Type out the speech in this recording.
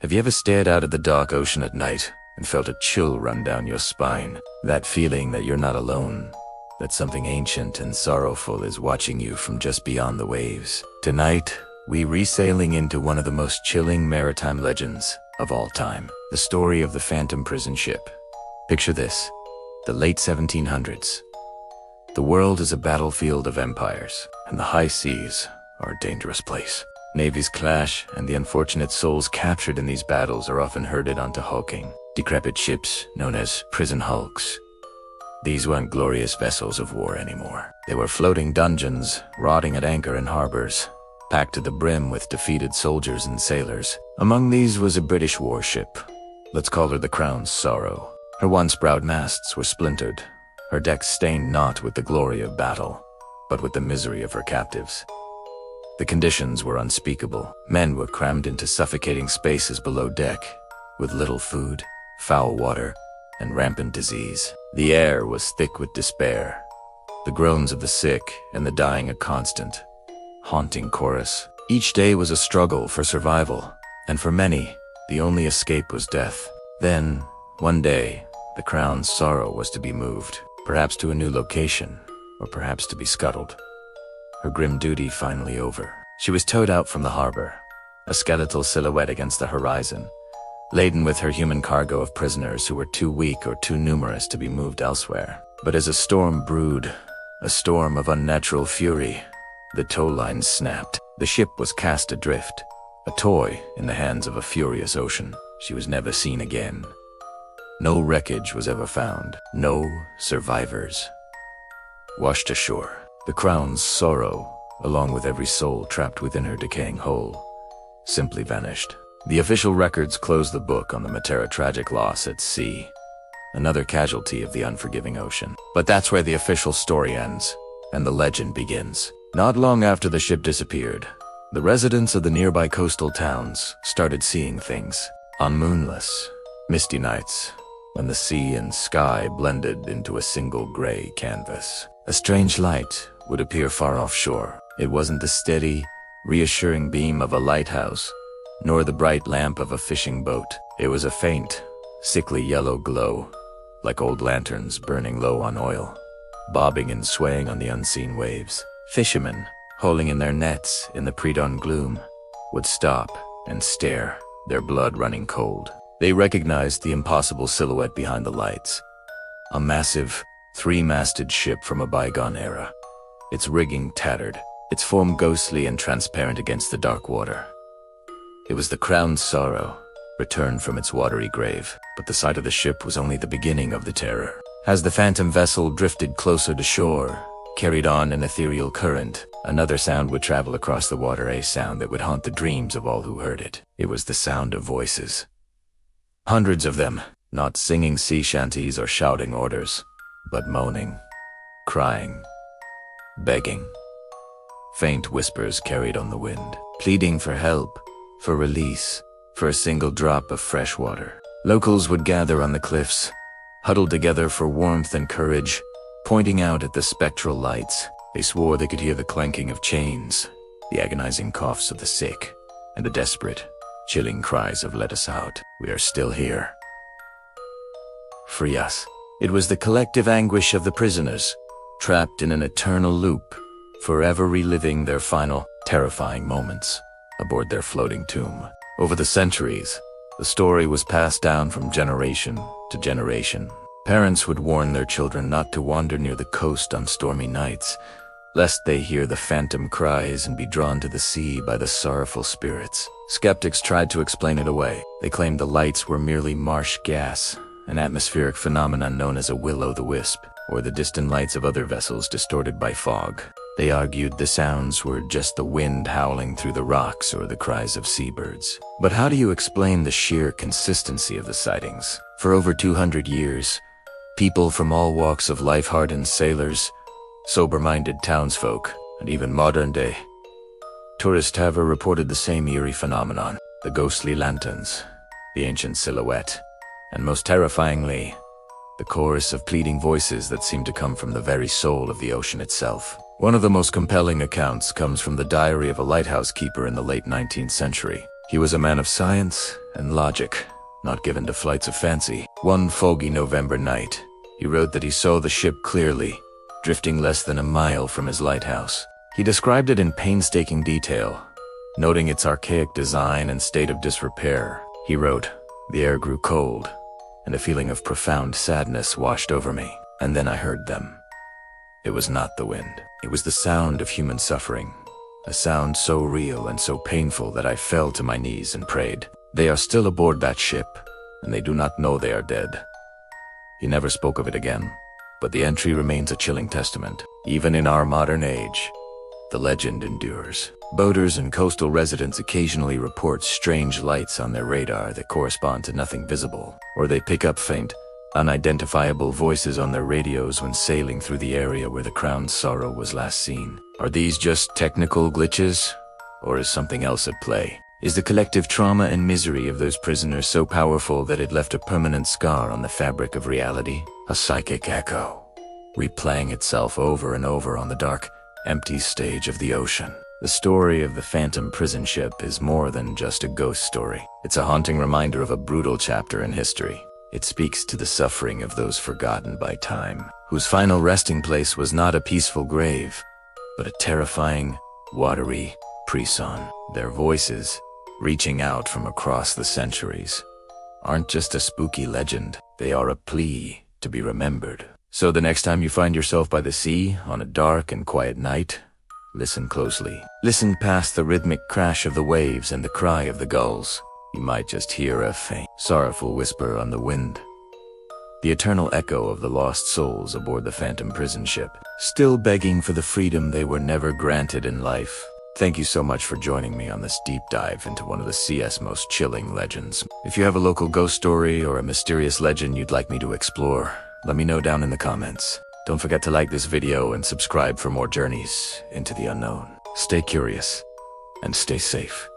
Have you ever stared out at the dark ocean at night and felt a chill run down your spine? That feeling that you're not alone, that something ancient and sorrowful is watching you from just beyond the waves. Tonight, we resailing into one of the most chilling maritime legends of all time, the story of the Phantom prison ship. Picture this, the late 1700s. The world is a battlefield of empires, and the high seas are a dangerous place. Navies clash, and the unfortunate souls captured in these battles are often herded onto hulking, decrepit ships known as prison hulks. These weren't glorious vessels of war anymore. They were floating dungeons, rotting at anchor in harbors, packed to the brim with defeated soldiers and sailors. Among these was a British warship. Let's call her the Crown's Sorrow. Her once proud masts were splintered, her decks stained not with the glory of battle, but with the misery of her captives. The conditions were unspeakable. Men were crammed into suffocating spaces below deck, with little food, foul water, and rampant disease. The air was thick with despair. The groans of the sick and the dying a constant, haunting chorus. Each day was a struggle for survival, and for many, the only escape was death. Then, one day, the Crown's Sorrow was to be moved, perhaps to a new location, or perhaps to be scuttled. Her grim duty finally over. She was towed out from the harbor, a skeletal silhouette against the horizon, laden with her human cargo of prisoners who were too weak or too numerous to be moved elsewhere. But as a storm brewed, a storm of unnatural fury, the tow line snapped. The ship was cast adrift, a toy in the hands of a furious ocean. She was never seen again. No wreckage was ever found, no survivors. Washed ashore, the Crown's Sorrow, along with every soul trapped within her decaying hull, simply vanished. The official records closed the book on the Matera tragic loss at sea, another casualty of the unforgiving ocean. But that's where the official story ends, and the legend begins. Not long after the ship disappeared, the residents of the nearby coastal towns started seeing things. On moonless, misty nights, when the sea and sky blended into a single gray canvas, a strange light would appear far offshore. It wasn't the steady, reassuring beam of a lighthouse, nor the bright lamp of a fishing boat. It was a faint, sickly yellow glow, like old lanterns burning low on oil, bobbing and swaying on the unseen waves. Fishermen, hauling in their nets in the pre-dawn gloom, would stop and stare, their blood running cold. They recognized the impossible silhouette behind the lights. A massive, three-masted ship from a bygone era, its rigging tattered, its foam ghostly and transparent against the dark water. It was the Crown's Sorrow, returned from its watery grave, but the sight of the ship was only the beginning of the terror. As the phantom vessel drifted closer to shore, carried on an ethereal current, another sound would travel across the water, a sound that would haunt the dreams of all who heard it. It was the sound of voices. Hundreds of them, not singing sea shanties or shouting orders, but moaning, crying, begging. Faint whispers carried on the wind, pleading for help, for release, for a single drop of fresh water. Locals would gather on the cliffs, huddled together for warmth and courage, pointing out at the spectral lights. They swore they could hear the clanking of chains, the agonizing coughs of the sick, and the desperate, chilling cries of "Let us out, we are still here. Free us." It was the collective anguish of the prisoners, trapped in an eternal loop, forever reliving their final, terrifying moments aboard their floating tomb. Over the centuries, the story was passed down from generation to generation. Parents would warn their children not to wander near the coast on stormy nights, lest they hear the phantom cries and be drawn to the sea by the sorrowful spirits. Skeptics tried to explain it away. They claimed the lights were merely marsh gas, an atmospheric phenomenon known as a will-o'-the-wisp, or the distant lights of other vessels distorted by fog. They argued the sounds were just the wind howling through the rocks or the cries of seabirds. But how do you explain the sheer consistency of the sightings? For over 200 years, people from all walks of life, hardened sailors, sober-minded townsfolk, and even modern-day tourists have reported the same eerie phenomenon: the ghostly lanterns, the ancient silhouette, and most terrifyingly, the chorus of pleading voices that seem to come from the very soul of the ocean itself. One of the most compelling accounts comes from the diary of a lighthouse keeper in the late 19th century. He was a man of science and logic, not given to flights of fancy. One foggy November night, he wrote that he saw the ship clearly, drifting less than a mile from his lighthouse. He described it in painstaking detail, noting its archaic design and state of disrepair. He wrote, "The air grew cold, and a feeling of profound sadness washed over me. And then I heard them. It was not the wind. It was the sound of human suffering, a sound so real and so painful that I fell to my knees and prayed. They are still aboard that ship, and they do not know they are dead." He never spoke of it again, but the entry remains a chilling testament. Even in our modern age, the legend endures. Boaters and coastal residents occasionally report strange lights on their radar that correspond to nothing visible, or they pick up faint, unidentifiable voices on their radios when sailing through the area where the Crown's Sorrow was last seen. Are these just technical glitches, or is something else at play? Is the collective trauma and misery of those prisoners so powerful that it left a permanent scar on the fabric of reality? A psychic echo, replaying itself over and over on the dark, empty stage of the ocean. The story of the Phantom prison ship is more than just a ghost story. It's a haunting reminder of a brutal chapter in history. It speaks to the suffering of those forgotten by time, whose final resting place was not a peaceful grave, but a terrifying, watery prison. Their voices, reaching out from across the centuries, aren't just a spooky legend. They are a plea to be remembered. So the next time you find yourself by the sea on a dark and quiet night, listen closely. Listen past the rhythmic crash of the waves and the cry of the gulls. You might just hear a faint, sorrowful whisper on the wind. The eternal echo of the lost souls aboard the Phantom prison ship, still begging for the freedom they were never granted in life. Thank you so much for joining me on this deep dive into one of the CS most chilling legends. If you have a local ghost story or a mysterious legend you'd like me to explore, let me know down in the comments. Don't forget to like this video and subscribe for more journeys into the unknown. Stay curious and stay safe.